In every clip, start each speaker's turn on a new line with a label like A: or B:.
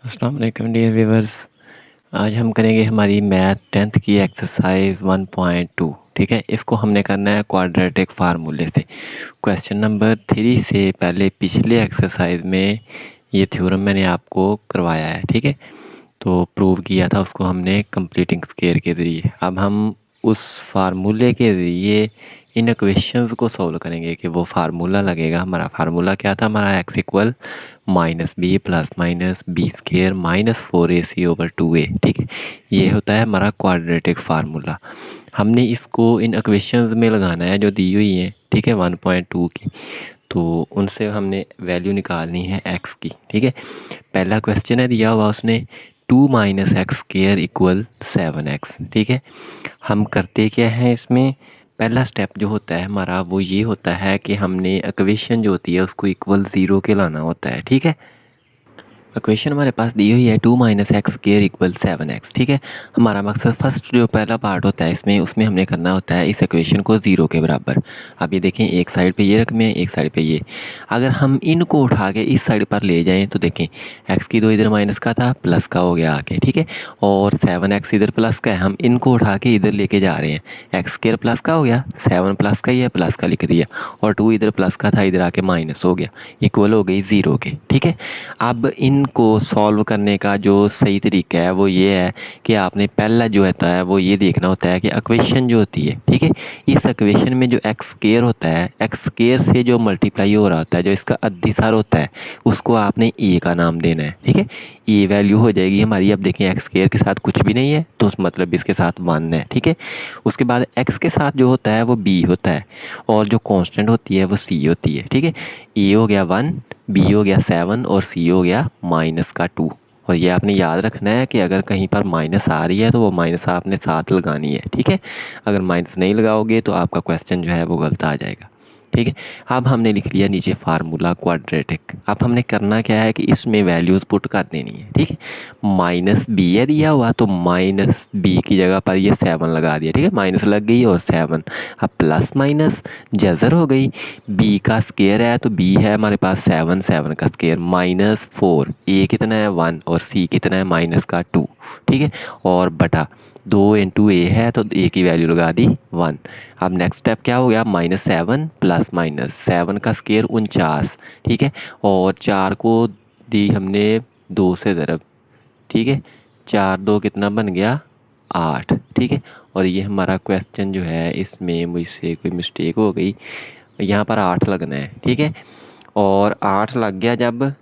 A: अस्सलाम वालेकुम dear viewers. आज हम करेंगे हमारी मैथ 10th की एक्सरसाइज 1.2। ठीक है, इसको हमने करना है क्वाड्रेटिक फार्मूले से। क्वेश्चन नंबर 3 से पहले पिछले एक्सरसाइज में ये थ्योरम मैंने आपको करवाया है। ठीक है, तो प्रूव किया था उसको हमने कंप्लीटिंग स्क्वायर के ज़रिए। अब हम उस फार्मूले के ज़रिए इन इक्वेशंस को सॉल्व करेंगे कि वो फार्मूला लगेगा। हमारा फार्मूला क्या था? हमारा x equal minus B plus minus B square minus 4ac/2a। ठीक है, ये होता है हमारा क्वाड्रेटिक फार्मूला। हमने इसको इन इक्वेशंस में लगाना है जो दी हुई है। ठीक है, 1.2 की, तो उनसे हमने वैल्यू निकालनी है x की। ठीक है, पहला क्वेश्चन है दिया हुआ उसने 2 minus x square equal 7x। ठीक है, हम करते क्या है इसमें, पहला स्टेप जो होता है हमारा वो ये होता है कि हमने इक्वेशन जो होती है उसको इक्वल 0 के लाना होता है। ठीक है, इक्वेशन हमारे पास दी हुई है 2 minus x square equal 7x। ठीक है, हमारा मकसद फर्स्ट जो पहला पार्ट होता है इसमें उसमें हमने करना होता है इस इक्वेशन को 0 के बराबर। अब ये देखें, एक साइड पे ये रकमें हैं, एक साइड पे ये। अगर हम इनको उठा के इस साइड पर ले जाएं तो देखें x की 2 इधर माइनस का था, प्लस का हो गया आके। ठीक है, और 7x इधर प्लस का है, हम इनको उठा के इधर लेके जा रहे हैं। एक्स स्क्र प्लस का हो गया, 7 प्लस का ही है, प्लस का लिख दिया, और 2 इधर प्लस का था, इधर आके माइनस हो गया, इक्वल हो गई 0 के। ठीक है, अब इनको सॉल्व करने का जो सही तरीका है वो ये है कि आपने पहला जो होता है वो ये देखना होता है कि इक्वेशन जो होती है, ठीक है, इस इक्वेशन में जो एक्स स्क्वायर होता है, एक्स स्क्वायर से जो मल्टीप्लाई हो रहा होता है, जो इसका अद्दिसार होता है, उसको आपने ए का नाम देना है। ठीक है, ए वैल्यू हो जाएगी हमारी। अब देखें एक्स स्क्वायर के साथ कुछ भी नहीं है तो उस मतलब इसके साथ 1 है। ठीक है, उसके बाद एक्स के साथ जो होता है वो बी होता है, और जो कांस्टेंट होती है वो सी होती है। ठीक है, ए हो गया 1, बी हो गया 7 और सी हो गया -2। और ये आपने याद रखना है कि अगर कहीं पर माइनस आ रही है तो वो माइनस आपने साथ लगानी है। ठीक है, अगर माइनस नहीं लगाओगे तो आपका क्वेश्चन जो है वो गलत आ जाएगा। ठीक है, अब हमने लिख लिया नीचे फार्मूला क्वाड्रेटिक। अब हमने करना क्या है कि इसमें वैल्यूज़ पुट कर देनी है। ठीक है, माइनस बी है दिया हुआ तो माइनस बी की जगह पर ये 7 लगा दिया। ठीक है, माइनस लग गई और 7, अब प्लस माइनस जज़र हो गई। बी का स्क्वायर है तो बी है हमारे पास 7, 7 का स्क्वायर -4, ए कितना है 1 और सी कितना है -2। ठीक है, और बटा 2 इंटू ए है तो ए की वैल्यू लगा दी 1। अब नेक्स्ट स्टेप क्या हो गया, -7 प्लस माइनस 7 का स्क्वायर 49। ठीक है, और 4 को दी हमने 2 से ज़रब। ठीक है, 4 2 कितना बन गया 8। ठीक है, और ये हमारा क्वेश्चन जो है इसमें मुझसे कोई मिस्टेक हो गई, यहाँ पर 8 लगना है। ठीक है, और 8 लग गया जब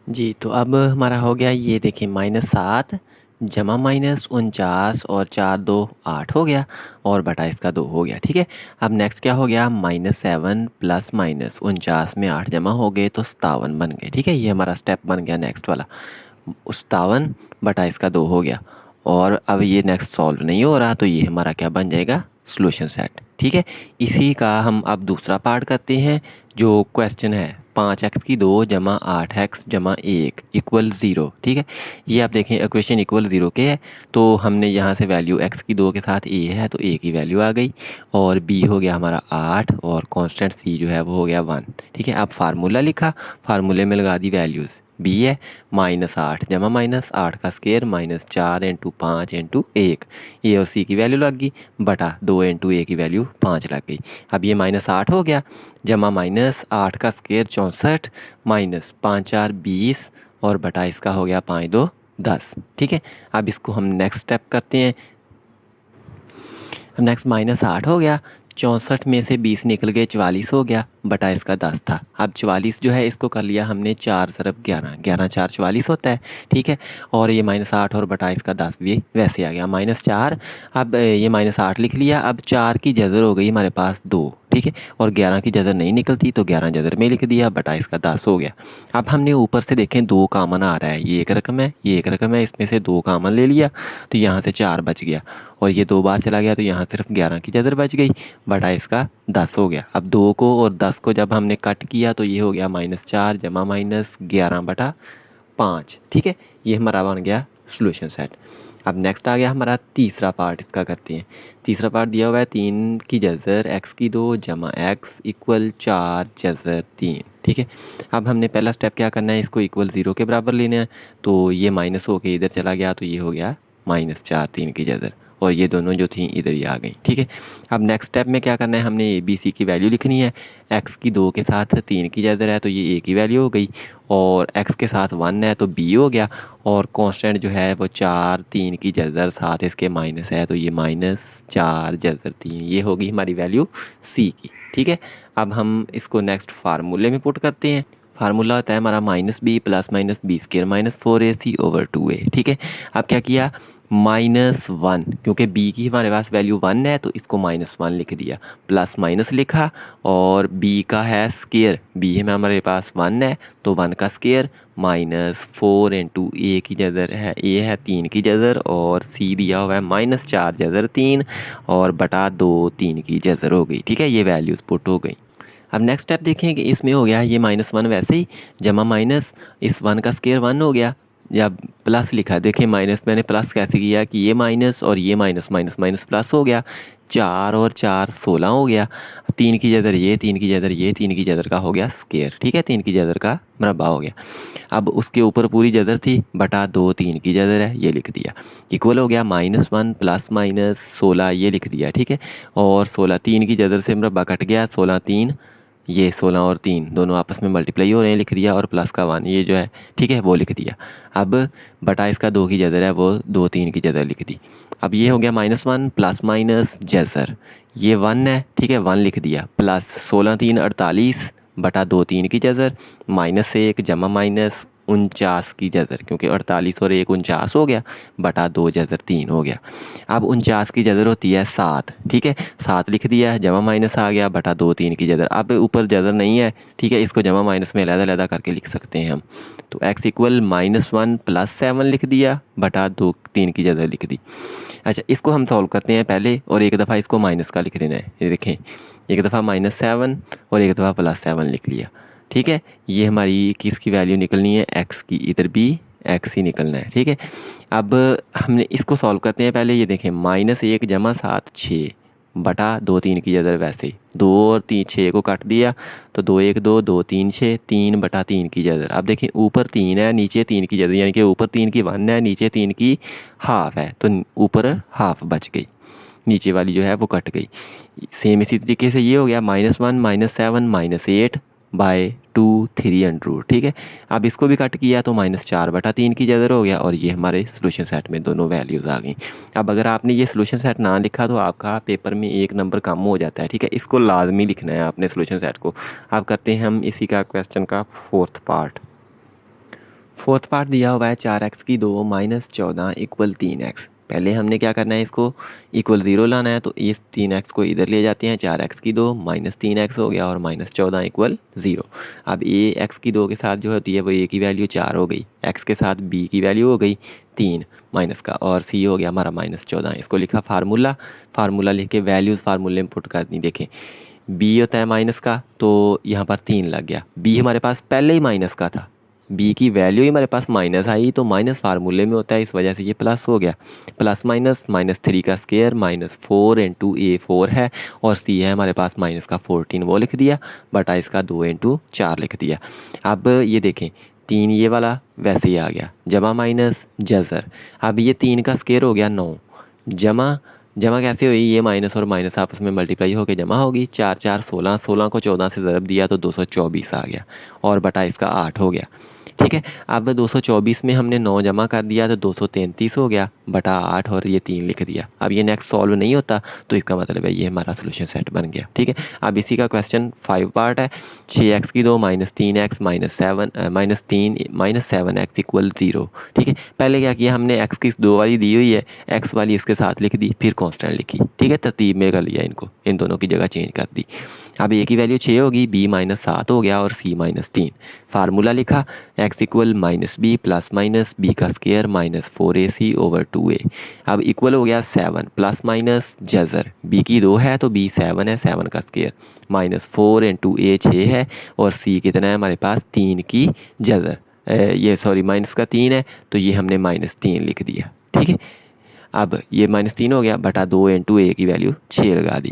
A: जी, तो अब हमारा हो गया ये देखिए -7 जमा -49 और 4 2 8 हो गया, और बटा इसका 2 हो गया। ठीक है, अब नेक्स्ट क्या हो गया, -7 प्लस -49 में 8 जमा हो गए तो 57 बन गए। ठीक है, ये हमारा स्टेप बन गया नेक्स्ट वाला, 57 बटा इसका 2 हो गया। और अब ये नेक्स्ट सॉल्व नहीं हो रहा तो ये हमारा क्या बन जाएगा, सोल्यूशन सेट। ठीक है, इसी का हम अब दूसरा पार्ट करते हैं। जो क्वेश्चन है 5x की 2 जमा 8x जमा 1 इक्वल 0। ठीक है, ये आप देखें इक्वेशन इक्वल 0 के है, तो हमने यहाँ से वैल्यू x की 2 के साथ a है तो a की वैल्यू आ गई, और b हो गया हमारा 8 और कांस्टेंट c जो है वो हो गया 1। ठीक है, अब फार्मूला लिखा, फार्मूले में लगा दी वैल्यूज़। b है -8 जमा -8 का स्क्वायर -4 इंटू 5 इंटू 1, ए और सी की वैल्यू लग गई, बटा 2 इंटू ए की वैल्यू 5 लग गई। अब ये -8 हो गया, जमा -8 का स्क्वायर 64 -5 4 20, और बटा इसका हो गया 5 2 10। ठीक है, अब इसको हम नेक्स्ट स्टेप करते हैं। अब नेक्स्ट -8 हो गया, 64 में से 20 निकल गए 44 हो गया, बटा इसका 10 था। अब 44 जो है इसको कर लिया हमने 4 ज़रब 11, 11 4 44 होता है। ठीक है, और ये -8 और बटा इसका 10 भी वैसे आ गया -4। अब ये -8 लिख लिया, अब 4 की जज़र हो गई हमारे पास 2। ठीक है, और 11 की जज़र नहीं निकलती तो 11 जज़र में लिख दिया, बटा इसका 10 हो गया। अब हमने ऊपर से देखें 2 कामन आ रहा है, ये एक रकम है ये एक रकम है, इसमें से 2 कामन ले लिया तो यहाँ से 4 बच गया, और ये 2 बार चला गया तो यहाँ सिर्फ 11 की जज़र बच गई, बटा इसका 10 हो गया। अब 2 को और 10 को जब हमने कट किया तो ये हो गया -4 जमा -11 बटा 5। ठीक है, ये हमारा बन गया सोल्यूशन सेट। अब नेक्स्ट आ गया हमारा तीसरा पार्ट, इसका करते हैं। तीसरा पार्ट दिया हुआ है 3 की जज़र x की 2 जमा x इक्वल 4 जज़र 3। ठीक है, अब हमने पहला स्टेप क्या करना है, इसको इक्वल 0 के बराबर लेना है। तो ये माइनस होके इधर चला गया, तो ये हो गया -4 3 की जज़र, और ये दोनों जो थी इधर ही आ गई। ठीक है, अब नेक्स्ट स्टेप में क्या करना है, हमने ए बी सी की वैल्यू लिखनी है। x की 2 के साथ 3 की जज़र है तो ये a की वैल्यू हो गई, और x के साथ 1 है तो b हो गया, और कांस्टेंट जो है वो 4 3 की जज़र साथ इसके माइनस है तो ये -4 जज़र 3, ये होगी हमारी वैल्यू c की। ठीक है, अब हम इसको नेक्स्ट फार्मूले में पुट करते हैं। फार्मूला होता है हमारा -b plus -b square -4ac/2a। ठीक है, अब क्या किया, -1, क्योंकि b की हमारे पास वैल्यू 1 है तो इसको -1 लिख दिया, प्लस माइनस लिखा, और b का है स्केयर, b में हमारे पास 1 है तो 1 का स्केयर, -4 इंटू a की जज़र है, a है 3 की जज़र, और c दिया हुआ है -4 जज़र 3 और बटा 2 3 की जज़र हो गई। ठीक है, ये वैल्यूज़ पुट हो गई। अब नेक्स्ट स्टेप देखें कि इसमें हो गया ये -1 वैसे ही, जमा माइनस इस 1 का स्केयर 1 हो गया, या प्लस लिखा, देखें माइनस मैंने प्लस कैसे किया कि ये माइनस और ये माइनस माइनस माइनस प्लस हो गया, 4 और 4 16 हो गया, 3 की जगह ये 3 की जगह ये 3 की जगह का हो गया स्केयर। ठीक है, 3 की जगह का मरबा हो गया। अब उसके ऊपर पूरी जगह थी, बटा 2 3 की जगह है, ये लिख दिया, इक्वल हो गया -1 प्लस माइनस 16, ये लिख दिया। ठीक है, और 16 3 की जगह से मरबा कट गया, 16 3, ये 16 और 3 दोनों आपस में मल्टीप्लाई हो रहे हैं, लिख दिया, और प्लस का 1 ये जो है, ठीक है, वो लिख दिया। अब बटा इसका 2 की जज़र है वो 2 3 की जज़र लिख दी। अब ये हो गया -1 प्लस माइनस जज़र, ये 1 है, ठीक है, 1 लिख दिया, प्लस 16 3 48 बटा 2 3 की जज़र, -1 जमा -49 की जज़र, क्योंकि 48 और 1 49 हो गया, बटा 2 जज़र 3 हो गया। अब 49 की जज़र होती है 7, ठीक है, 7 लिख दिया, जमा माइनस आ गया, बटा 2 3 की जज़र। अब ऊपर जज़र नहीं है, ठीक है, इसको जमा माइनस में अलग-अलग करके लिख सकते हैं हम। तो x इक्वल -1 प्लस 7 लिख दिया, बटा 2 3 की जज़र लिख दी। अच्छा, इसको हम सॉल्व करते हैं पहले, और एक दफ़ा इसको माइनस का लिख देना है। ये देखें, एक दफ़ा -7 और एक दफ़ा +7 लिख लिया। ठीक है, ये हमारी किसकी वैल्यू निकलनी है, x की, इधर भी x ही निकलना है। ठीक है, अब हमने इसको सॉल्व करते हैं पहले। ये देखें, -1 जमा 7 6 बटा 2 3 की जगह वैसे ही 2 और 3 6 को काट दिया, तो 2 1 2 2 3 6 3 बटा 3 की जगह। अब देखें, ऊपर 3 है नीचे 3 की जगह, यानी कि ऊपर 3 की 1 है नीचे 3 की हाफ है, तो ऊपर हाफ बच गई, नीचे वाली जो है वो कट गई। सेम इसी तरीके से ये हो गया -1 -7 -8 बाय 2 3 अंडर। ठीक है, अब इसको भी कट किया तो -4 बटा 3 की जगह हो गया, और ये हमारे सोल्यूशन सेट में दोनों वैल्यूज़ आ गई। अब अगर आपने ये सोल्यूशन सेट ना लिखा तो आपका पेपर में 1 नंबर कम हो जाता है। ठीक है, इसको लाजमी लिखना है आपने सोल्यूशन सेट को। अब करते हैं हम इसी का क्वेश्चन का फोर्थ पार्ट दिया हुआ है 4x की 2 -14 इक्वल 3x। पहले हमने क्या करना है, इसको इक्वल 0 लाना है, तो इस 3x को इधर ले जाते हैं, 4x की 2 -3x हो गया, और -14 इक्वल 0। अब a x की 2 के साथ जो होती है वो a की वैल्यू 4 हो गई, x के साथ b की वैल्यू हो गई 3 माइनस का, और c हो गया हमारा -14। इसको लिखा फार्मूला लिख के वैल्यूज़ फार्मूले में पुट कर दी। देखें, b होता है माइनस का, तो यहाँ पर 3 लग गया, b हमारे पास पहले ही माइनस का था, b की वैल्यू ही हमारे पास माइनस आई, तो माइनस फार्मूले में होता है, इस वजह से ये प्लस हो गया, प्लस माइनस -3 का स्केयर -4 इंटू a 4 है, और c है हमारे पास माइनस का 14, वो लिख दिया, बटा इसका 2 इंटू 4 लिख दिया। अब ये देखें, 3 ये वाला वैसे ही आ गया, जमा माइनस जज़र। अब ये 3 का स्केयर हो गया 9, जमा कैसे हुई, ये माइनस और माइनस आपस में मल्टीप्लाई होकर जमा होगी, 4 4 16, 16 को 14 से ज़रब दिया तो 224 आ गया, और बटा इसका 8 हो गया। ठीक है, अब 224 में हमने 9 जमा कर दिया तो 233 हो गया, बटा 8 और ये 3 लिख दिया। अब ये नेक्स्ट सॉल्व नहीं होता, तो इसका मतलब है ये हमारा सोल्यूशन सेट बन गया। ठीक है, अब इसी का क्वेश्चन 5 पार्ट है, 6x की 2 -3x -7x इक्वल 0। ठीक है, पहले क्या किया हमने, x की 2 वाली दी हुई है, x वाली इसके साथ लिख दी, फिर कांस्टेंट लिखी। ठीक है, तरतीब में कर लिया इनको, इन दोनों की जगह चेंज कर दी। अब a की वैल्यू 6 होगी, b -7 हो गया, और c -3। फार्मूला लिखा, x equal -b plus minus b का स्केयर -4ac/2a। अब इक्वल हो गया 7 प्लस माइनस जज़र, b की 2 है तो b 7 है, 7 का स्केयर -4 इंटू a 6 है, और c कितना है हमारे पास 3 की जज़र, ये सॉरी माइनस का 3 है तो ये हमने -3 लिख दिया। ठीक है, अब ये -3 हो गया बटा 2 इंटू ए की वैल्यू 6 लगा दी।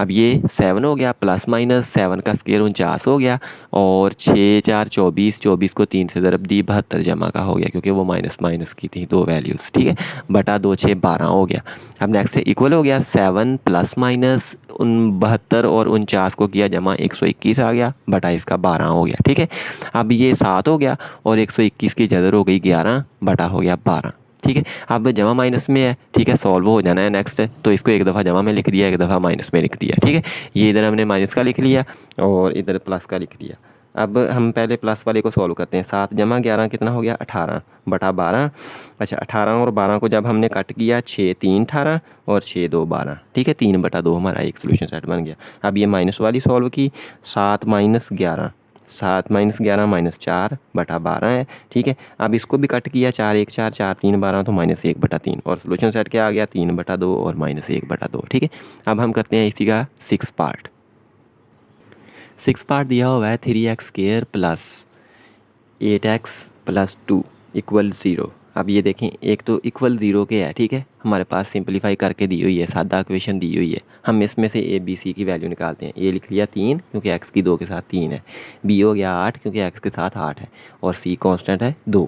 A: अब ये 7 हो गया प्लस माइनस 7 का स्क्वायर 49 हो गया और 6 4 24, 24 को 3 से ज़रब दी 72 जमा का हो गया क्योंकि वो माइनस माइनस की थी दो वैल्यूज़। ठीक है, बटा 2 6 12 हो गया। अब नेक्स्ट इक्वल हो गया 7 प्लस माइनस 72 और 49 को किया जमा 121 आ गया बटा इसका 12 हो गया। ठीक है, अब ये 7 हो गया और 121 की जदर हो गई 11 बटा हो गया 12। ठीक है, अब जमा माइनस में है। ठीक है, सॉल्व हो जाना है नेक्स्ट, तो इसको एक दफ़ा जमा में लिख दिया, एक दफ़ा माइनस में लिख दिया। ठीक है, ये इधर हमने माइनस का लिख लिया और इधर प्लस का लिख लिया। अब हम पहले प्लस वाले को सॉल्व करते हैं। 7 जमा 11 कितना हो गया 18 बटा 12। अच्छा, 18 और 12 को जब हमने कट किया 6 3 18 और 6 2 12। ठीक है, 3 बटा 2 हमारा एक सोल्यूशन सेट बन गया। अब ये माइनस वाली सॉल्व की, 7 माइनस 11, 7 माइनस 11 माइनस 4 बटा 12 है। ठीक है, अब इसको भी कट किया 4 1 4 4 3 12 तो -1 बटा 3 और सोल्यूशन सेट क्या आ गया 3 बटा 2 और -1 बटा 2। ठीक है, अब हम करते हैं इसी का 6 पार्ट। 6 पार्ट दिया हुआ है 3x² plus 8x plus 2 equal 0। अब ये देखें, एक तो इक्वल 0 के है। ठीक है, हमारे पास सिंपलीफाई करके दी हुई है, सादा इक्वेशन दी हुई है। हम इसमें से ए बी सी की वैल्यू निकालते हैं। ए लिख लिया 3 क्योंकि x की 2 के साथ 3 है, बी हो गया 8 क्योंकि x के साथ 8 है और सी कांस्टेंट है 2।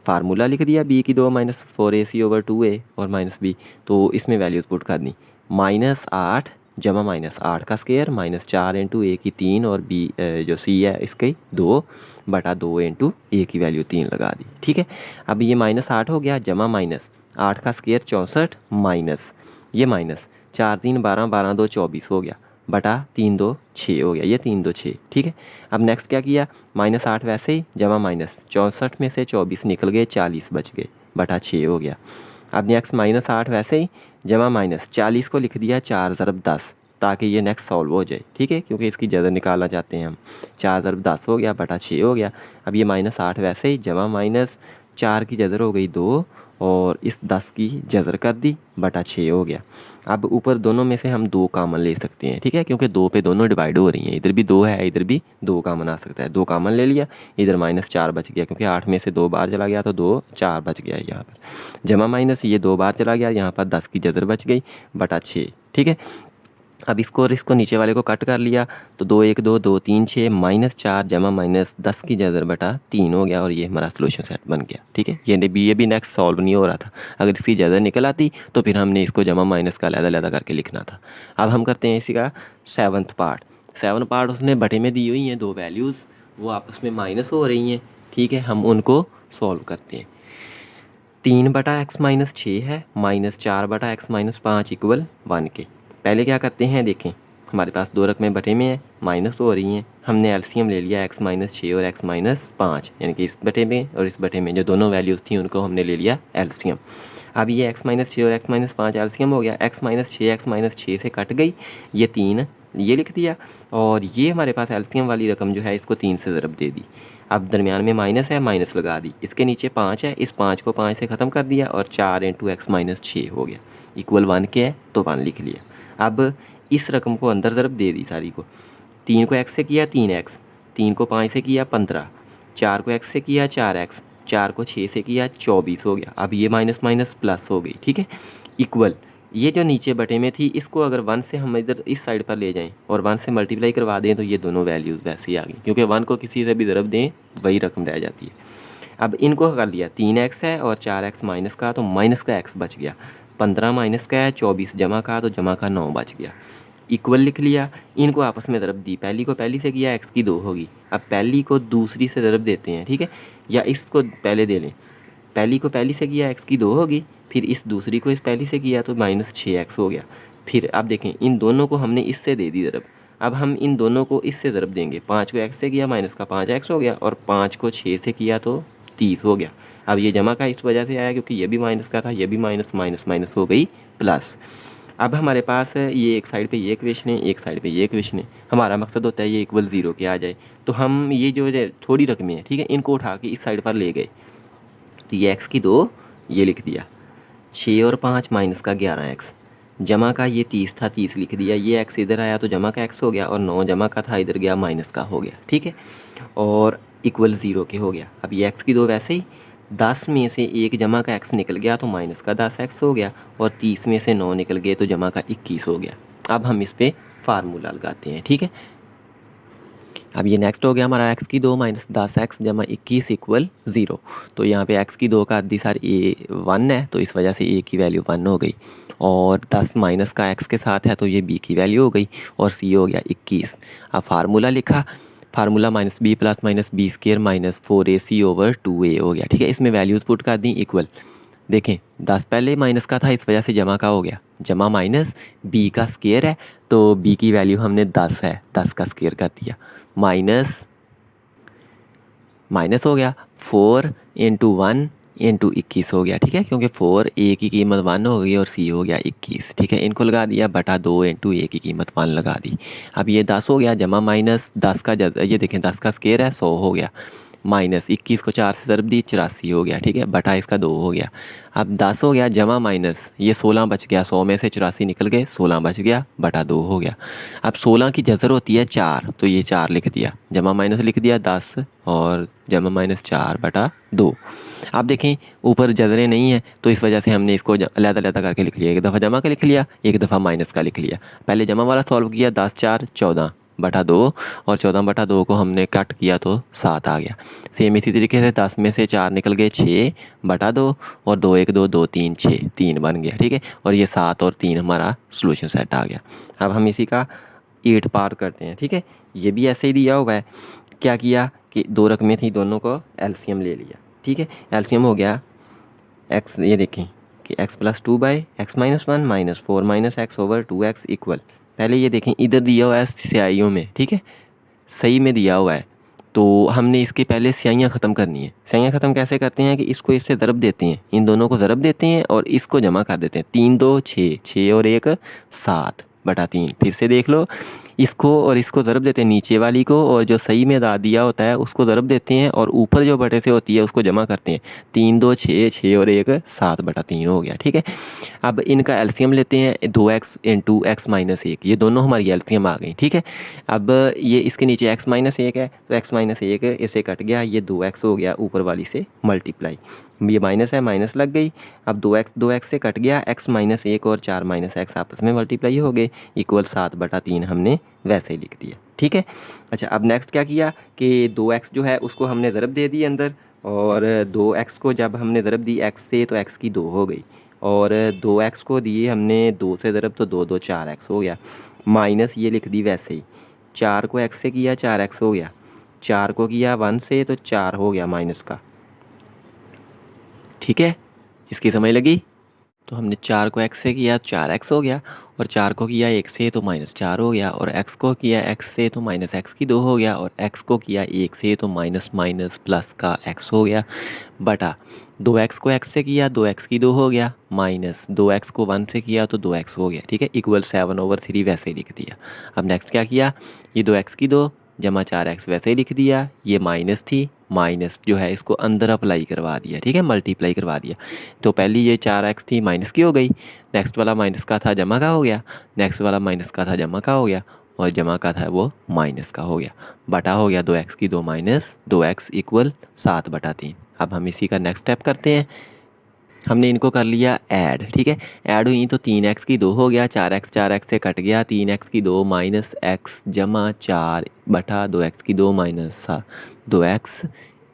A: फार्मूला लिख दिया b की 2 -4ac/2a और -b, तो इसमें वैल्यूज़ पुट कर दी। -8 जमा -8 का स्क्वायर -4 इंटू ए की 3 और बी जो सी है इसकी 2 बटा 2 इंटू ए की वैल्यू 3 लगा दी। ठीक है, अब ये -8 हो गया जमा -8 का स्क्वायर 64 माइनस ये माइनस 4 3 12 12 2 24 हो गया बटा 3 2 6 हो गया, ये 3 2 6। ठीक है, अब नेक्स्ट क्या किया, -8 वैसे ही जमा -64 में से 24 निकल गए 40 बच गए बटा 6 हो गया। अब नेक्स्ट -8 वैसे ही जमा -40 को लिख दिया 4 ज़रब 10 ताकि ये नेक्स्ट सॉल्व हो जाए। ठीक है, क्योंकि इसकी जदर निकालना चाहते हैं हम। 4 ज़रब 10 हो गया बटा 6 हो गया। अब ये -8 वैसे ही जमा -4 की जदर हो गई 2 और इस 10 की जदर कर दी बटा 6 हो गया। अब ऊपर दोनों में से हम 2 कामन ले सकते हैं। ठीक है, क्योंकि 2 पे दोनों डिवाइड हो रही हैं, इधर भी 2 है इधर भी 2 कामन आ सकता है। 2 कामन ले लिया, इधर -4 बच गया क्योंकि 8 में से 2 बार चला गया तो 2 4 बच गया यहाँ पर, जमा माइनस ये 2 बार चला गया, यहाँ पर 10 की जदर बच गई बटा 6। ठीक है, अब इसको और इसको नीचे वाले को कट कर लिया तो 2 1 2 2 3 6 -4 जमा -10 की जदर बटा 3 हो गया और ये हमारा सोल्यूशन सेट बन गया। ठीक है, ये भी नेक्स्ट सॉल्व नहीं हो रहा था, अगर इसकी जदर निकल आती तो फिर हमने इसको जमा माइनस का अलग-अलग करके लिखना था। अब हम करते हैं इसी का 7th पार्ट। 7 पार्ट उसने बटे में दी हुई हैं 2 वैल्यूज़, वो आपस में माइनस हो रही हैं। ठीक है, हम उनको सॉल्व करते हैं। 3 बटा x माइनस 6 है -4 बटा x माइनस 5 इक्वल 1 के। पहले क्या करते हैं, देखें हमारे पास 2 रकमें बटे में है, माइनस हो रही हैं, हमने एलसीएम ले लिया x माइनस 6 और x माइनस 5, यानी कि इस बटे में और इस बटे में जो दोनों वैल्यूज़ थी उनको हमने ले लिया एलसीएम। अब ये x माइनस 6 और x माइनस 5 एलसीएम हो गया, x माइनस 6 से कट गई, ये 3 ये लिख दिया और ये हमारे पास एलसीएम वाली रकम जो है इसको 3 से ज़रब दे दी। अब दरमियान में माइनस है, माइनस लगा दी, इसके नीचे 5 है, इस 5 को 5 से ख़त्म कर दिया और 4 इंटू x माइनस 6 हो गया इक्वल 1 के है तो 1 लिख लिया। अब इस रकम को अंदर ज़रब दे दी सारी को, 3 को x से किया 3x, 3 को 5 से किया 15, 4 को x से किया 4x, 4 को 6 से किया 24 हो गया। अब ये माइनस माइनस प्लस हो गई। ठीक है, इक्वल ये जो नीचे बटे में थी इसको अगर 1 से हम इधर इस साइड पर ले जाएं और 1 से मल्टीप्लाई करवा दें तो ये दोनों वैल्यूज़ वैसे ही आ गई, क्योंकि 1 को किसी से भी ज़रब दें वही रकम रह जाती है। अब इनको कर लिया, 3x है और 4x माइनस का तो माइनस का x बच गया, 15 माइनस का है, 24 जमा का तो जमा का 9 बच गया, इक्वल लिख लिया। इनको आपस में ज़रब दी, पहली को पहली से किया x की 2 होगी, अब पहली को दूसरी से ज़रब देते हैं। ठीक है, या इसको पहले दे लें, पहली को पहली से किया x की 2 होगी, फिर इस दूसरी को इस पहली से किया तो -6x हो गया। फिर अब देखें इन दोनों को हमने इससे दे दी ज़रब, अब हम इन दोनों को इससे ज़रब देंगे, 5 को x से किया माइनस का 5x हो गया और 5 को 6 से किया तो 30 हो गया। अब ये जमा का इस वजह से आया क्योंकि ये भी माइनस का था, ये भी माइनस माइनस माइनस हो गई प्लस। अब हमारे पास है ये एक साइड पे ये इक्वेशन है, एक साइड पे ये इक्वेशन है, हमारा मकसद होता है ये इक्वल 0 के आ जाए। तो हम ये जो थोड़ी रकमें हैं, ठीक है, इनको उठा के इस साइड पर ले गए, तो ये x की 2 ये लिख दिया, 6 और 5 माइनस का 11x, जमा का ये 30 था 30 लिख दिया, ये x इधर आया तो जमा का x हो गया और 9 जमा का था इधर गया माइनस का हो गया। ठीक है, और इक्वल 0 के हो गया। अब ये x की 2 वैसे ही 10 में से 1 जमा का x निकल गया तो माइनस का 10x हो गया, और 30 में से 9 निकल गए तो जमा का 21 हो गया। अब हम इस पर फार्मूला लगाते हैं, ठीक है। अब ये नेक्स्ट हो गया हमारा x की 2 माइनस 10x जमा 21 इक्वल 0। तो यहाँ पे x की 2 का आधी सार a 1 है, तो इस वजह से a की वैल्यू 1 हो गई, और 10 माइनस का x के साथ है तो ये b की वैल्यू हो गई, और c हो गया 21। अब फार्मूला लिखा, formula minus B plus minus B square minus 4ac over 2a हो गया, ठीक है। इसमें वैल्यूज़ पुट कर दी इक्वल। देखें 10 पहले माइनस का था, इस वजह से जमा का हो गया, जमा माइनस b का स्केयर है तो b की वैल्यू हमने 10 है, 10 का स्केयर कर दिया, माइनस माइनस हो गया 4 इंटू 1 इंटू 21 हो गया, ठीक है, क्योंकि 4 a की कीमत 1 हो गई और c हो गया 21, ठीक है। इनको लगा दिया बटा 2 इंटू a की कीमत 1 लगा दी। अब ये 10 हो गया जमा माइनस 10 का ये देखें 10 का स्केयर है 100 हो गया, माइनस 21 को 4 से ज़रब दी 84 हो गया, ठीक है, बटा इसका 2 हो गया। अब 10 हो गया जमा माइनस ये 16 बच गया, 100 में से 84 निकल गए, 16 बच गया बटा 2 हो गया। अब 16 की जज़र होती है 4, तो ये 4 लिख दिया, जमा माइनस लिख दिया 10 और जमा माइनस 4 बटा 2। आप देखें ऊपर जज़रें नहीं है तो इस वजह से हमने इसको अलग-अलग करके लिख लिया, एक दफ़ा जमा का लिख लिया, एक दफ़ा माइनस का लिख लिया। पहले जमा वाला सॉल्व किया, 10 4 14 बटा 2, और 14 बटा 2 को हमने कट किया तो 7 आ गया। सेम इसी तरीके से 10 में से 4 निकल गए 6 बटा 2, और 2 1 2 2 3 6 3 बन गया, ठीक है, और ये 7 और 3 हमारा सोल्यूशन सेट आ गया। अब हम इसी का 8 पार करते हैं, ठीक है। ये भी ऐसे ही दिया हुआ है, क्या किया कि 2 रकमें थी, दोनों को एलसीएम ले लिया, ठीक है। एलसीएम हो गया x, ये देखें कि x plus 2 by x minus 1 minus 4 minus x over 2x equal, पहले ये देखें इधर दिया हुआ है स्याहियों में, ठीक है, सही में दिया हुआ है, तो हमने इसके पहले स्याहियाँ ख़त्म करनी है। स्याहियाँ ख़त्म कैसे करते हैं कि इसको इससे ज़रब देते हैं, इन दोनों को ज़रब देते हैं और इसको जमा कर देते हैं, 3 2 6 6 और 1 7 बटा 3। फिर से देख लो, इसको और इसको ज़रब देते हैं नीचे वाली को, और जो सही में दिया होता है उसको ज़रब देते हैं, और ऊपर जो बटे से होती है उसको जमा करते हैं, 3 2 6 6 और 1 7 बटा 3 हो गया, ठीक है। अब इनका एलसीएम लेते हैं, 2x इंटू एक्स माइनस 1, ये दोनों हमारी एलसीएम आ गई, ठीक है। अब ये इसके नीचे x माइनस 1 है तो x माइनस 1 इसे कट गया, ये 2x हो गया ऊपर वाली से मल्टीप्लाई, ये माइनस है माइनस लग गई। अब 2x से कट गया, x माइनस 1 और 4 माइनस एक्स आपस में मल्टीप्लाई हो गए, इक्वल 7 बटा 3 हमने वैसे ही लिख दिया, ठीक है। अच्छा अब नेक्स्ट क्या किया कि 2x जो है उसको हमने ज़रब दे दी अंदर, और 2x को जब हमने ज़रब दी x से तो x की 2 हो गई, और 2x को दिए हमने 2 से ज़रब तो 2 2 4x हो गया, माइनस ये लिख दी वैसे ही, 4 को x से किया 4x हो गया, 4 को किया 1 से तो 4 हो गया माइनस का, ठीक है। इसकी समझ लगी? तो हमने 4 को x से किया 4x हो गया, और 4 को किया 1 से तो माइनस 4 हो गया, और x को किया x से तो माइनस x की 2 हो गया, और x को किया 1 से तो माइनस माइनस प्लस का x हो गया, बटा 2x को x से किया 2x की 2 हो गया, माइनस 2x को 1 से किया तो 2x हो गया, ठीक है, इक्वल 7/3 वैसे ही लिख दिया। अब नेक्स्ट क्या किया, ये 2x की 2 जमा 4x वैसे ही लिख दिया, ये माइनस थी, माइनस जो है इसको अंदर अप्लाई करवा दिया, ठीक है, मल्टीप्लाई करवा दिया, तो पहली ये 4x थी माइनस की हो गई, नेक्स्ट वाला माइनस का था जमा का हो गया, नेक्स्ट वाला माइनस का था जमा का हो गया, और जमा का था वो माइनस का हो गया, बटा हो गया 2x की 2 माइनस 2x इक्वल 7 बटा 3। अब हम इसी का नेक्स्ट स्टेप करते हैं, हमने इनको कर लिया ऐड, ठीक है, ऐड हुई तो 3x की 2 हो गया, 4x से कट गया, 3x की 2 माइनस x जमा 4 बटा 2x की 2 माइनस 2x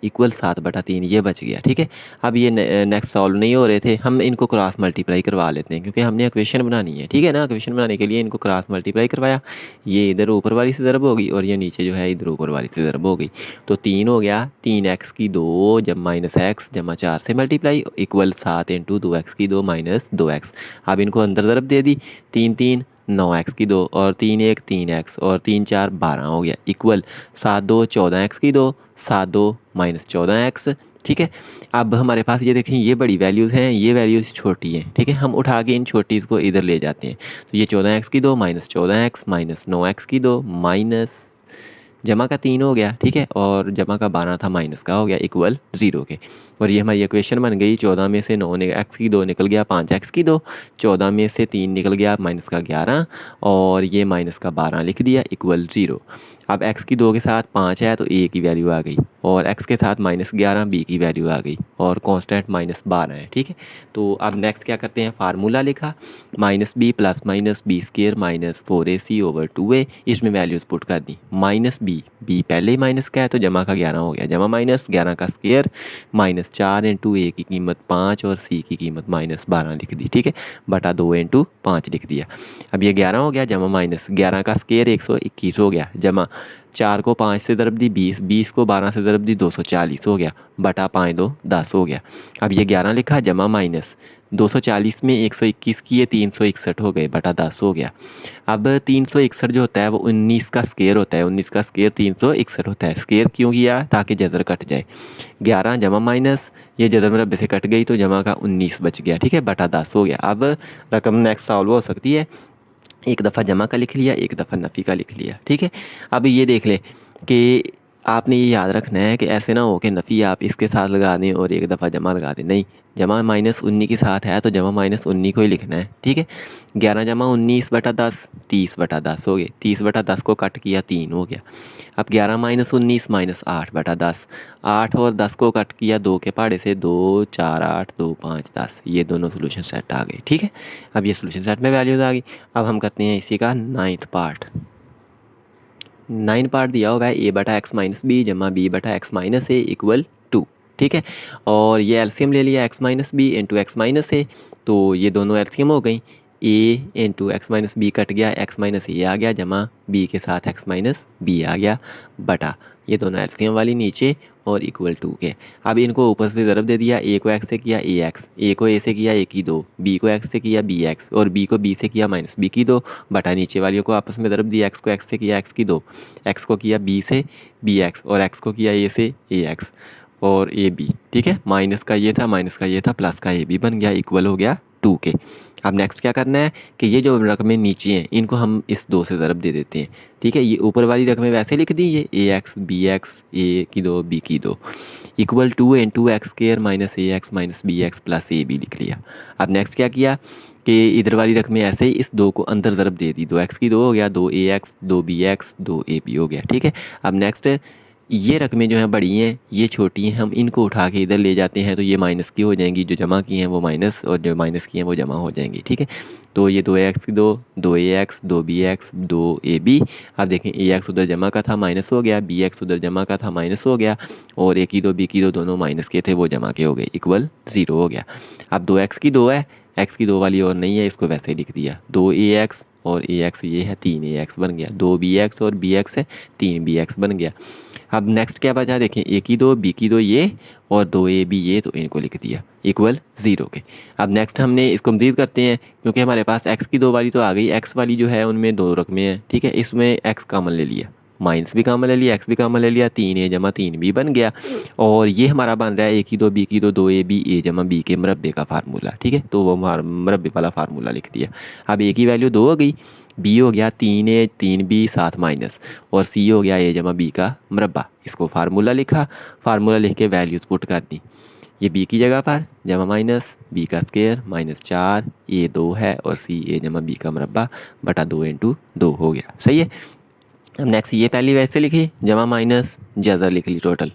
A: इक्वल 7 बटा 3, ये बच गया, ठीक है। अब ये नेक्स्ट सॉल्व नहीं हो रहे थे, हम इनको क्रॉस मल्टीप्लाई करवा लेते हैं क्योंकि हमने इक्वेशन बनानी है, ठीक है ना। इक्वेशन बनाने के लिए इनको क्रॉस मल्टीप्लाई करवाया, ये इधर ऊपर वाली से ज़रब हो गई और ये नीचे जो है इधर ऊपर वाली से ज़रब हो गई, तो 3 हो गया, 3x की 2 जब माइनस एक्स जमा 4 से मल्टीप्लाई इक्वल 7 इंटू 2x की 2 माइनस 2x। अब इनको अंदर ज़रब दे दी, 3 3 9x की 2 और 3 1 3x और 3 4 12 हो गया, इक्वल 7 2 14x की 2 7 2 माइनस 14x, ठीक है। अब हमारे पास ये देखें ये बड़ी वैल्यूज़ हैं, ये वैल्यूज़ छोटी हैं, ठीक है, हम उठा के इन छोटीज़ को इधर ले जाते हैं, तो ये 14x की 2 माइनस 14x माइनस 9x की 2 माइनस जमा का 3 हो गया, ठीक है, और जमा का 12 था माइनस का हो गया, इक्वल 0 के, और ये हमारी इक्वेशन बन गई। 14 में से 9 x की 2 निकल गया 5x की 2, 14 में से 3 निकल गया माइनस का 11, और ये माइनस का 12 लिख दिया, इक्वल 0। अब x की 2 के साथ 5 है तो a की वैल्यू आ गई, और x के साथ -11 b की वैल्यू आ गई और कांस्टेंट -12 है। ठीक है, तो अब नेक्स्ट क्या करते हैं, फार्मूला लिखा -b plus -b square -4ac/2a, इसमें वैल्यूज़ पुट कर दी। -b पहले ही माइनस का है तो जमा का 11 हो गया, जमा -11 का स्क्वायर -4 इंटू a की कीमत 5 और c की कीमत -12 लिख दी। ठीक है, बटा 2 इंटू 5 लिख दिया। अब ये 11 हो गया, जमा -11 का स्क्वायर 121 हो गया, जमा 4 को 5 से ज़रब दी 20, 20 को 12 से ज़रब दी 240 हो गया, बटा 5 2 10 हो गया। अब ये 11 लिखा, जमा -240 में 121 किए 361 हो गए, बटा 10 हो गया। अब 361 जो होता है वो 19 का स्क्वायर होता है, 19 का स्क्वायर 361 होता है। स्क्वायर क्यों किया, ताकि जज़र कट जाए। 11 जमा माइनस, ये जज़र मरबे से कट गई तो जमा का 19 बच गया। ठीक है, बटा 10 हो गया। अब रकम नेक्स्ट सॉल्व हो सकती है, एक दफ़ा जमा का लिख लिया, एक दफ़ा नफ़ी का लिख लिया। ठीक है, अब ये देख लें कि आपने ये याद रखना है कि ऐसे ना हो कि नफ़ी आप इसके साथ लगा दें और एक दफ़ा जमा लगा दें, नहीं, जमा -19 के साथ है तो जमा -19 को ही लिखना है। ठीक है, 11 जमा 19 बटा 10 30 बटा 10 हो गए, 30 बटा 10 को कट किया 3 हो गया। अब 11 -19 -8 बटा 10, 8 और 10 को कट किया 2 के पहाड़े से, 2 4 8 2 5 10, ये दोनों सोल्यूशन सेट आ गए। ठीक है, अब ये सोल्यूशन सेट में वैल्यूज़ आ गई। अब हम करते हैं इसी का 9th पार्ट। 9 पार्ट दिया होगा है, a बटा x माइनस बी जमा b बटा x माइनस ए इक्वल 2। ठीक है, और ये एलसीएम ले लिया x minus B into X minus A, तो ये दोनों एलसीएम हो गई। a into X minus B cut गया, x माइनस ए आ गया, जमा b के साथ x माइनस बी आ गया, बटा ये दोनों एलसीएम वाली नीचे और इक्वल 2 के। अब इनको ऊपर से ज़रब दे दिया, a को x से किया ax, a को a से किया a की 2, b को x से किया bx और b को b से किया -b की 2, बटा नीचे वालियों को आपस में ज़रब दिया, x को x से किया x की 2, x को किया b से bx और x को किया a से ax और ab। ठीक है, माइनस का ये था, माइनस का ये था, प्लस का ab बन गया, इक्वल हो गया 2 के। अब नेक्स्ट क्या करना है कि ये जो रकमें नीचे हैं इनको हम इस 2 से ज़रब दे देते हैं। ठीक है, ये ऊपर वाली रकमें वैसे लिख दी, ये ax bx a की 2 b की 2 equal 2 into X square minus A X minus B X plus A B लिख लिया। अब नेक्स्ट क्या किया कि इधर वाली रकमें ऐसे ही इस 2 को अंदर ज़रब दे दी, 2x की 2 हो गया, 2ax 2bx 2ab हो गया। ठीक है, अब नेक्स्ट ये रकमें जो हैं बड़ी हैं, ये छोटी हैं, हम इनको उठा के इधर ले जाते हैं तो ये माइनस की हो जाएंगी, जो जमा की हैं वो माइनस और जो माइनस की हैं वो जमा हो जाएंगी। ठीक है, तो ये 2ax की 2 2ax 2bx 2ab। अब देखें ax उधर जमा का था माइनस हो गया, bx उधर जमा का था माइनस हो गया और a की 2 b की 2 दोनों माइनस के थे वो जमा के हो गए, इक्वल 0 हो गया। अब 2x की 2 है, x की 2 वाली और नहीं है, इसको वैसे ही लिख दिया, 2ax और ax ये है 3ax बन गया, 2bx और bx है 3bx बन गया। अब नेक्स्ट क्या बचा देखें, a की 2 b की 2 ये और 2ab ये, तो इनको लिख दिया इक्वल 0 के। अब नेक्स्ट हमने इसको मज़ीद करते हैं क्योंकि हमारे पास x की 2 वाली तो आ गई, x वाली जो है उनमें 2 रकमें हैं। ठीक है, इसमें x कामन ले लिया, माइनस भी कामन ले लिया, x भी कामन ले लिया, 3a जमा 3b बन गया और ये हमारा बन रहा है a की 2 b की 2 2ab a जमा b के मरबे का फार्मूला। ठीक है, तो वो मरबे वाला फार्मूला लिख दिया। अब a की वैल्यू 2 हो गई, b हो गया 3a 3b साथ माइनस और c हो गया a जमा b का मरबा, इसको फार्मूला लिखा, फार्मूला लिख के वैल्यूज़ पुट कर दी, ये b की जगह पर जमा माइनस b का स्क्वायर -4 a 2 है और c a जमा b का मरबा बटा 2 इंटू 2 हो गया। सही है, अब नेक्स्ट ये पहली वैसे लिखी, जमा माइनस जज़र लिख ली टोटल।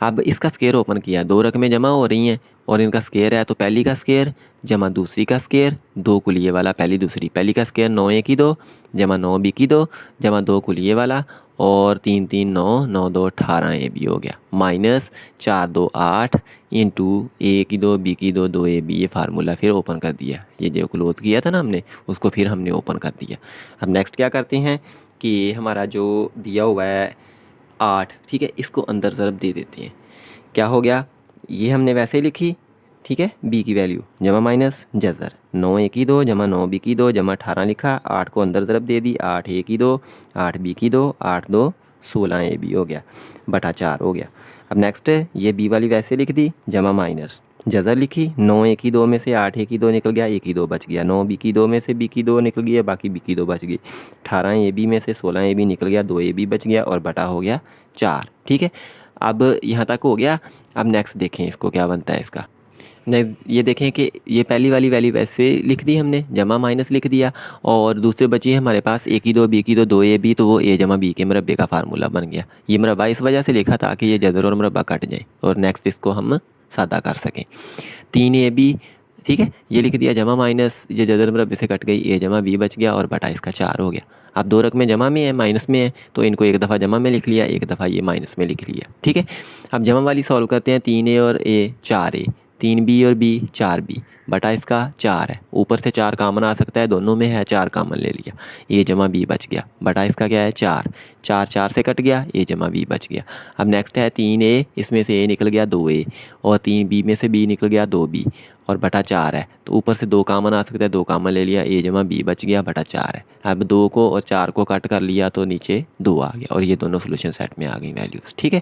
A: अब इसका स्क्वायर ओपन किया, 2 रकमें जमा हो रही हैं और इनका स्क्वायर है, तो पहली का स्क्वायर जमा दूसरी का स्क्वायर, 2 कुलिए वाला पहली दूसरी, पहली का स्क्वायर 9a की 2 जमा 9b की 2 जमा 2 कुलिए वाला और 3 3 9 9 2 18ab हो गया, माइनस 4 2 8 इंटू a की 2 b की 2 2ab, ये फार्मूला फिर ओपन कर दिया, ये जो क्लोज किया था ना हमने उसको फिर हमने ओपन कर दिया। अब नेक्स्ट क्या करते हैं कि हमारा जो दिया हुआ है 8, ठीक है, इसको अंदर ज़रब दे देते हैं। क्या हो गया, ये हमने वैसे ही लिखी, ठीक है, b की वैल्यू जमा माइनस जज़र 9a की 2 जमा 9b की 2 जमा 18 लिखा, 8 को अंदर ज़रब दे दी, 8a की 2 8b की 2 8 2 16ab हो गया बटा 4 हो गया। अब नेक्स्ट ये b वाली वैसे लिख दी, जमा माइनस जज़र लिखी, 9a की 2 में से 8a की 2 निकल गया, a की 2 बच गया, 9b की 2 में से b की 2 निकल गई, बाकी b की 2 बच गई, 18ab में से 16ab निकल गया, 2ab बच गया और बटा हो गया 4। ठीक है, अब यहाँ तक हो गया। अब नेक्स्ट देखें इसको क्या बनता है इसका, नेक्स्ट ये देखें कि ये पहली वाली वैल्यू वैसे लिख दी हमने, जमा माइनस लिख दिया, और दूसरे बची है हमारे पास ए की 2 बी की 2 2 ए बी, तो वो ए जमा बी के मुरब्बे का फार्मूला बन गया। ये मुरब्बा इस वजह से लिखा ताकि ये जदर और मुरब्बा कट जाए और नेक्स्ट इसको हम सादा कर सकें। 3ab, ठीक है, ये लिख दिया, जमा माइनस ये जदर मुरब्बे से कट गई, ए जमा बी बच गया और बटा इसका 4 हो गया। अब दो रकमें जमा में है माइनस में है, तो इनको एक दफ़ा जमा में लिख लिया, एक दफ़ा ये माइनस में लिख लिया, ठीक है। अब जमा वाली सॉल्व करते हैं, 3a और a 4a, 3b और b 4b, बटा इसका 4 है, ऊपर से 4 कामन आ सकता है, दोनों में है 4 कामन ले लिया, a जमा b बच गया, बटा इसका क्या है 4, 4 4 से कट गया, a जमा b बच गया। अब नेक्स्ट है 3a, इसमें से a निकल गया 2a, और 3b में से b निकल गया 2b, और बटा 4 है, तो ऊपर से 2 कामन आ सकता है, 2 कामन ले लिया, a जमा b बच गया, बटा 4 है। अब 2 को और 4 को कट कर लिया तो नीचे 2 आ गया, और ये दोनों सोल्यूशन सेट में आ गई वैल्यूज़, ठीक है।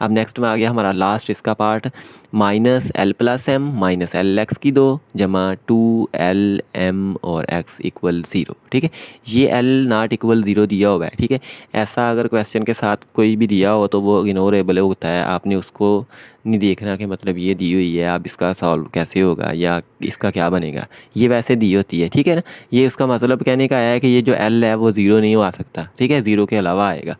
A: अब नेक्स्ट में आ गया हमारा लास्ट इसका part, minus L plus M minus L X की 2 जमा 2l m और x इक्वल 0, ठीक है। ये l नॉट इक्वल 0 दिया हुआ है, ठीक है। ऐसा अगर क्वेश्चन के साथ कोई भी दिया हो तो वो इग्नोरेबल होता है, आपने उसको नहीं देखना कि मतलब ये दी हुई है, अब इसका सॉल्व कैसे होगा या इसका क्या बनेगा, ये वैसे दी होती है, ठीक है ना। ये इसका मतलब कहने का है कि ये जो l है वो 0 नहीं आ सकता, ठीक है, 0 के अलावा आएगा।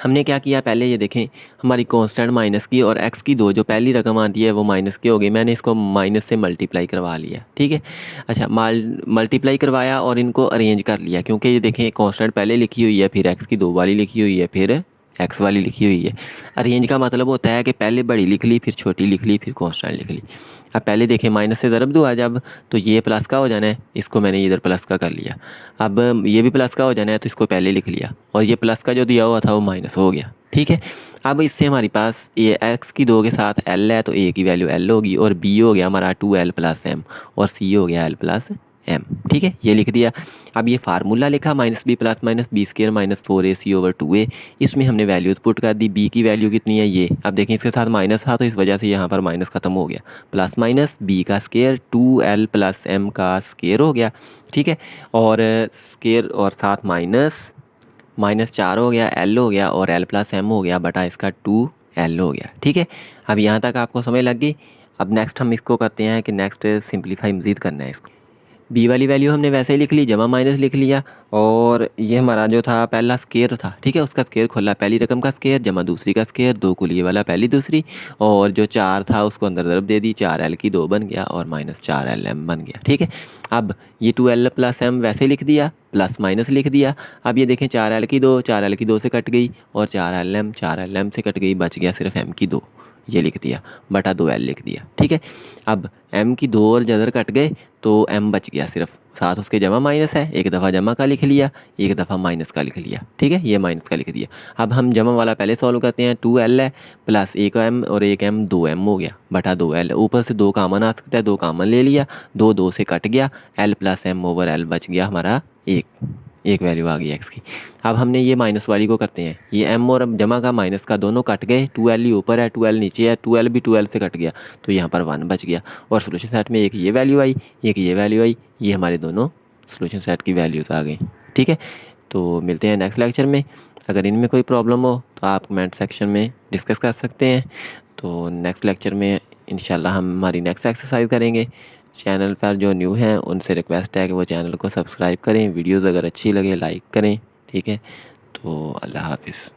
A: हमने क्या किया, पहले ये देखें हमारी कांस्टेंट माइनस की और x की 2 जो पहली रकम आती है वो माइनस की हो गई, मैंने इसको माइनस से मल्टीप्लाई करवा लिया, ठीक है। अच्छा, मल्टीप्लाई करवाया और इनको अरेंज कर लिया, क्योंकि ये देखें कांस्टेंट पहले लिखी हुई है, फिर x की 2 वाली लिखी हुई है, फिर x वाली लिखी हुई है। अरेंज का मतलब होता है कि पहले बड़ी लिख ली, फिर छोटी लिख ली, फिर कांस्टेंट लिख ली। अब पहले देखें माइनस से ज़रब दूँ जब, तो ये प्लस का हो जाना है, इसको मैंने इधर प्लस का कर लिया। अब ये भी प्लस का हो जाना है, तो इसको पहले लिख लिया, और ये प्लस का जो दिया हुआ था वो माइनस हो गया, ठीक है। अब इससे हमारे पास ये x की 2 के साथ l है, तो a की वैल्यू l होगी, और b हो गया हमारा 2l प्लस m, और c हो गया l प्लस m, ठीक है, ये लिख दिया। अब ये फार्मूला लिखा, minus B plus minus B square minus 4ac over 2a, इसमें हमने वैल्यू पुट कर दी, b की वैल्यू कितनी है ये, अब देखें इसके साथ माइनस था तो इस वजह से यहाँ पर माइनस ख़त्म हो गया, प्लस माइनस b का स्केयर 2l प्लस m का स्केयर हो गया, ठीक है, और स्केयर और साथ माइनस 4 हो गया, l हो गया, और l प्लस m हो गया, बटा इसका 2l हो गया, ठीक है। अब यहाँ तक आपको समझ लग गई। अब नेक्स्ट हम इसको करते हैं कि नेक्स्ट सिंप्लीफाई मज़ीद करना है इसको। बी वाली वैल्यू हमने वैसे ही लिख ली, जमा माइनस लिख लिया, और ये हमारा जो था पहला स्केयर था, ठीक है, उसका स्केयर खोला, पहली रकम का स्केयर जमा दूसरी का स्केयर, 2 को लिए वाला पहली दूसरी, और जो 4 था उसको अंदर ज़रब दे दी, 4l की 2 बन गया और माइनस 4lm बन गया, ठीक है। अब ये 2l प्लस m वैसे लिख दिया, प्लस माइनस लिख दिया। अब ये देखें 4l की 2 से कट गई, और 4lm से कट गई, बच गया सिर्फ m की 2, ये लिख दिया, बटा 2l लिख दिया, ठीक है। अब m की 2 और जदर कट गए तो m बच गया सिर्फ, साथ उसके जमा माइनस है, एक दफ़ा जमा का लिख लिया, एक दफ़ा माइनस का लिख लिया, ठीक है, ये माइनस का लिख दिया। अब हम जमा वाला पहले सॉल्व करते हैं, 2l है प्लस एक m और एक m 2m हो गया, बटा 2l, ऊपर से 2 कामन आ सकता है, 2 कामन ले लिया, 2 से कट गया, l plus m over l बच गया हमारा एक वैल्यू आ गई x की। अब हमने ये माइनस वाली को करते हैं, ये m और जमा का माइनस का दोनों कट गए, 2l ही ऊपर है 2l नीचे है, 2l भी 2l से कट गया, तो यहाँ पर 1 बच गया, और सोल्यूशन सेट में एक ये वैल्यू आई, एक ये वैल्यू आई, ये हमारे दोनों सोल्यूशन सेट की वैल्यूज़ आ गई, ठीक है। तो मिलते हैं नेक्स्ट लेक्चर में। अगर इनमें कोई प्रॉब्लम हो तो आप कमेंट सेक्शन में डिस्कस कर सकते हैं। तो नेक्स्ट लेक्चर में इंशाल्लाह हम हमारी नेक्स्ट एक्सरसाइज करेंगे। चैनल पर जो न्यू हैं उनसे रिक्वेस्ट है कि वो चैनल को सब्सक्राइब करें, वीडियोज़ अगर अच्छी लगे लाइक करें, ठीक है। तो अल्लाह हाफिज़।